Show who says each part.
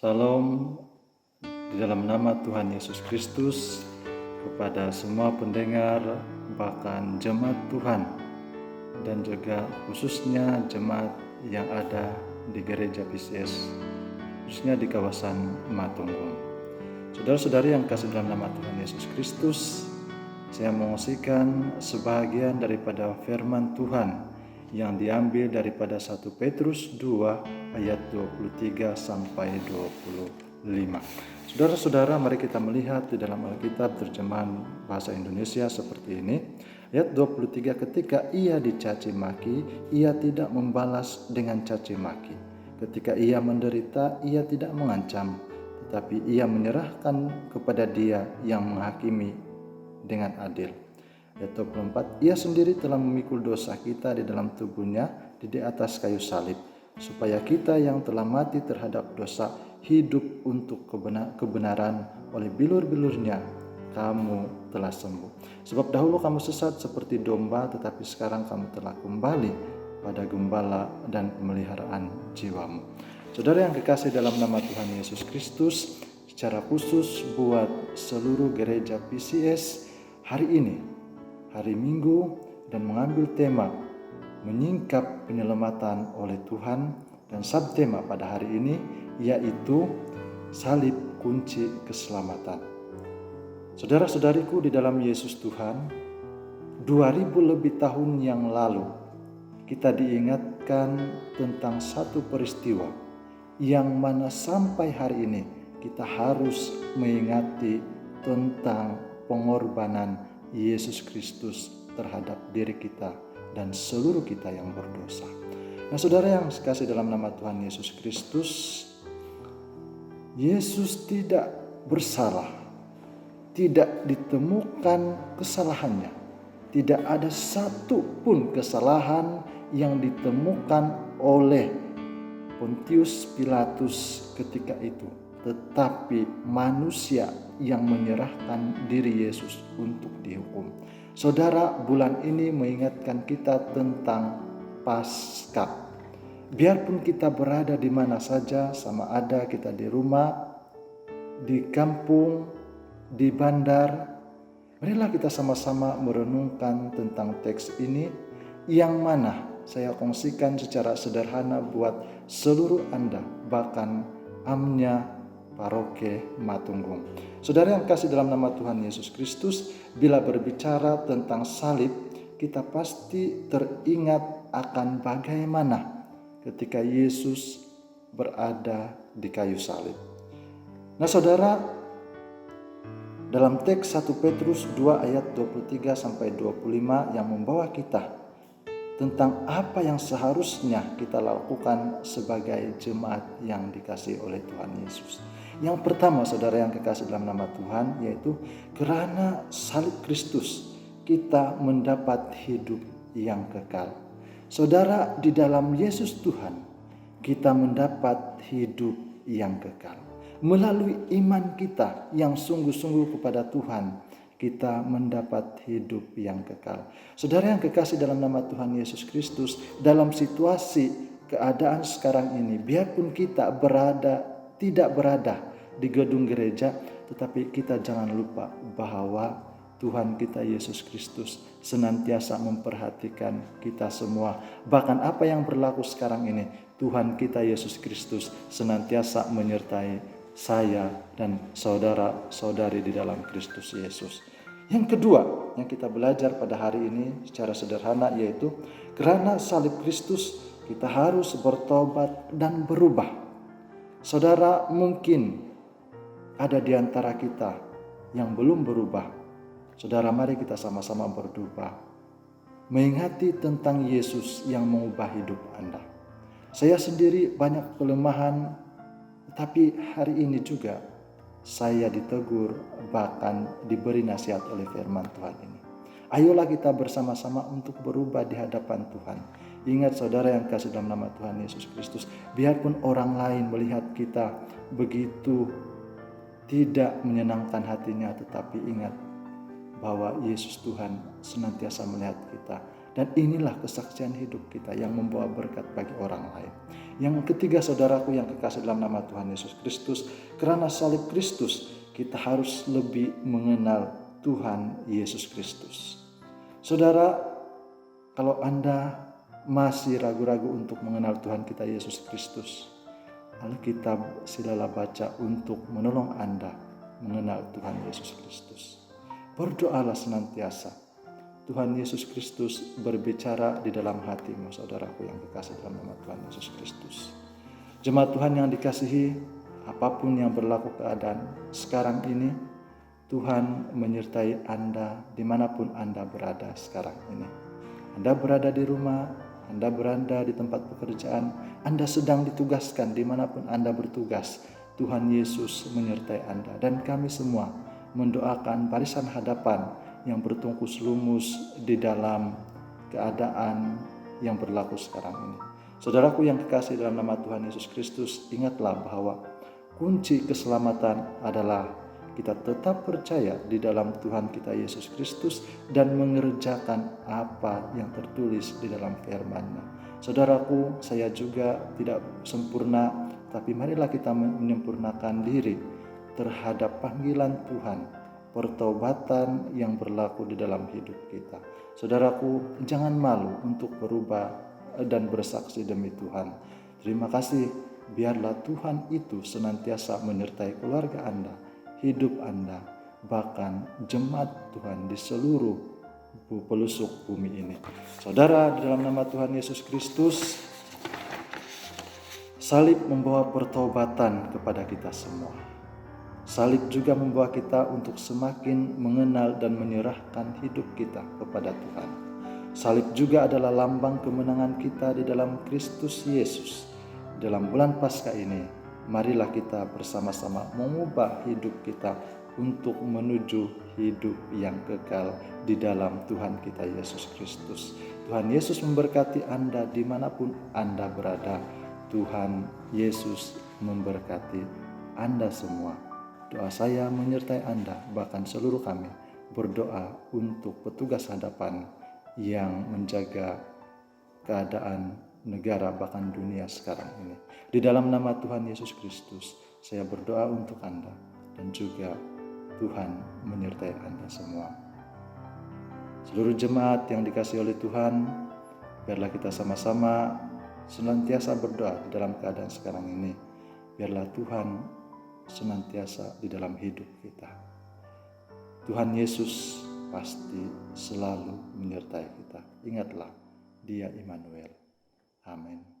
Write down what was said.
Speaker 1: Salam di dalam nama Tuhan Yesus Kristus kepada semua pendengar, bahkan jemaat Tuhan, dan juga khususnya jemaat yang ada di gereja PCS, khususnya di kawasan Matunggung. Saudara-saudari yang kasih dalam nama Tuhan Yesus Kristus, saya mengosikan sebahagian daripada firman Tuhan yang diambil daripada 1 Petrus 2 ayat 23 sampai 25. Saudara-saudara, mari kita melihat di dalam Alkitab terjemahan bahasa Indonesia seperti ini. Ayat 23, ketika ia dicaci maki, ia tidak membalas dengan caci maki. Ketika ia menderita, ia tidak mengancam, tetapi ia menyerahkan kepada Dia yang menghakimi dengan adil. Ayat 24, ia sendiri telah memikul dosa kita di dalam tubuhnya di atas kayu salib, supaya kita yang telah mati terhadap dosa hidup untuk kebenaran. Oleh bilur-bilurnya kamu telah sembuh. Sebab dahulu kamu sesat seperti domba, tetapi sekarang kamu telah kembali pada gembala dan pemeliharaan jiwamu. Saudara yang kekasih dalam nama Tuhan Yesus Kristus, secara khusus buat seluruh gereja PCS hari ini, hari Minggu, dan mengambil tema menyingkap penyelamatan oleh Tuhan, dan subtema pada hari ini yaitu salib kunci keselamatan. Saudara-saudariku di dalam Yesus Tuhan, 2000 lebih tahun yang lalu kita diingatkan tentang satu peristiwa yang mana sampai hari ini kita harus mengingati tentang pengorbanan Yesus Kristus terhadap diri kita dan seluruh kita yang berdosa. Nah, saudara yang sekasih dalam nama Tuhan Yesus Kristus, Yesus tidak bersalah, tidak ditemukan kesalahannya, tidak ada satu pun kesalahan yang ditemukan oleh Pontius Pilatus ketika itu, tetapi manusia yang menyerahkan diri Yesus untuk dihukum. Saudara, bulan ini mengingatkan kita tentang Paskah. Biarpun kita berada di mana saja, sama ada kita di rumah, di kampung, di bandar, marilah kita sama-sama merenungkan tentang teks ini, yang mana saya kongsikan secara sederhana buat seluruh Anda, bahkan amnya Paroke Matunggung. Saudara yang kasih dalam nama Tuhan Yesus Kristus, bila berbicara tentang salib, kita pasti teringat akan bagaimana ketika Yesus berada di kayu salib. Nah, saudara, dalam teks 1 Petrus 2 ayat 23 sampai 25 yang membawa kita tentang apa yang seharusnya kita lakukan sebagai jemaat yang dikasihi oleh Tuhan Yesus. Yang pertama, saudara yang kekasih dalam nama Tuhan, yaitu karena salib Kristus kita mendapat hidup yang kekal. Saudara, di dalam Yesus Tuhan kita mendapat hidup yang kekal. Melalui iman kita yang sungguh-sungguh kepada Tuhan, kita mendapat hidup yang kekal. Saudara yang kekasih dalam nama Tuhan Yesus Kristus, dalam situasi keadaan sekarang ini, biarpun kita tidak berada di gedung gereja, tetapi kita jangan lupa bahwa Tuhan kita Yesus Kristus senantiasa memperhatikan kita semua. Bahkan apa yang berlaku sekarang ini, Tuhan kita Yesus Kristus senantiasa menyertai saya dan saudara-saudari di dalam Kristus Yesus. Yang kedua yang kita belajar pada hari ini secara sederhana, yaitu karena salib Kristus kita harus bertobat dan berubah. Saudara, mungkin ada di antara kita yang belum berubah. Saudara, mari kita sama-sama berdoa, mengingati tentang Yesus yang mengubah hidup Anda. Saya sendiri banyak kelemahan, tapi hari ini juga saya ditegur, bahkan diberi nasihat oleh firman Tuhan ini. Ayolah kita bersama-sama untuk berubah di hadapan Tuhan. Ingat saudara yang kasih dalam nama Tuhan Yesus Kristus, biarpun orang lain melihat kita begitu tidak menyenangkan hatinya, tetapi ingat bahwa Yesus Tuhan senantiasa melihat kita Dan inilah kesaksian hidup kita yang membawa berkat bagi orang lain. Yang ketiga, saudaraku yang kekasih dalam nama Tuhan Yesus Kristus, karena salib Kristus kita harus lebih mengenal Tuhan Yesus Kristus. Saudara, kalau Anda masih ragu-ragu untuk mengenal Tuhan kita Yesus Kristus, Alkitab silalah baca untuk menolong Anda mengenal Tuhan Yesus Kristus. Berdoalah senantiasa. Tuhan Yesus Kristus berbicara di dalam hatimu, saudaraku yang kekasih dalam nama Tuhan Yesus Kristus. Jemaat Tuhan yang dikasihi, apapun yang berlaku keadaan sekarang ini, Tuhan menyertai Anda dimanapun Anda berada sekarang ini. Anda berada di rumah, Anda berada di tempat pekerjaan, Anda sedang ditugaskan dimanapun Anda bertugas. Tuhan Yesus menyertai Anda, dan kami semua mendoakan barisan hadapan yang bertungkus lumus di dalam keadaan yang berlaku sekarang ini. Saudaraku yang kekasih dalam nama Tuhan Yesus Kristus, ingatlah bahwa kunci keselamatan adalah kita tetap percaya di dalam Tuhan kita Yesus Kristus dan mengerjakan apa yang tertulis di dalam firman-Nya. Saudaraku, saya juga tidak sempurna, tapi marilah kita menyempurnakan diri terhadap panggilan Tuhan, pertobatan yang berlaku di dalam hidup kita. Saudaraku, jangan malu untuk berubah dan bersaksi demi Tuhan. Terima kasih, biarlah Tuhan itu senantiasa menyertai keluarga Anda, hidup Anda, bahkan jemaat Tuhan di seluruh pelosok bumi ini. Saudara, di dalam nama Tuhan Yesus Kristus, salib membawa pertobatan kepada kita semua. Salib juga membawa kita untuk semakin mengenal dan menyerahkan hidup kita kepada Tuhan. Salib juga adalah lambang kemenangan kita di dalam Kristus Yesus. Dalam bulan Paskah ini, marilah kita bersama-sama mengubah hidup kita untuk menuju hidup yang kekal di dalam Tuhan kita Yesus Kristus. Tuhan Yesus memberkati Anda dimanapun Anda berada. Tuhan Yesus memberkati Anda semua. Doa saya menyertai Anda, bahkan seluruh kami berdoa untuk petugas hadapan yang menjaga keadaan negara bahkan dunia sekarang ini. Di dalam nama Tuhan Yesus Kristus, saya berdoa untuk Anda dan juga Tuhan menyertai Anda semua. Seluruh jemaat yang dikasihi oleh Tuhan, biarlah kita sama-sama senantiasa berdoa di dalam keadaan sekarang ini. Biarlah Tuhan senantiasa di dalam hidup kita. Tuhan Yesus pasti selalu menyertai kita. Ingatlah, Dia Immanuel. Amin.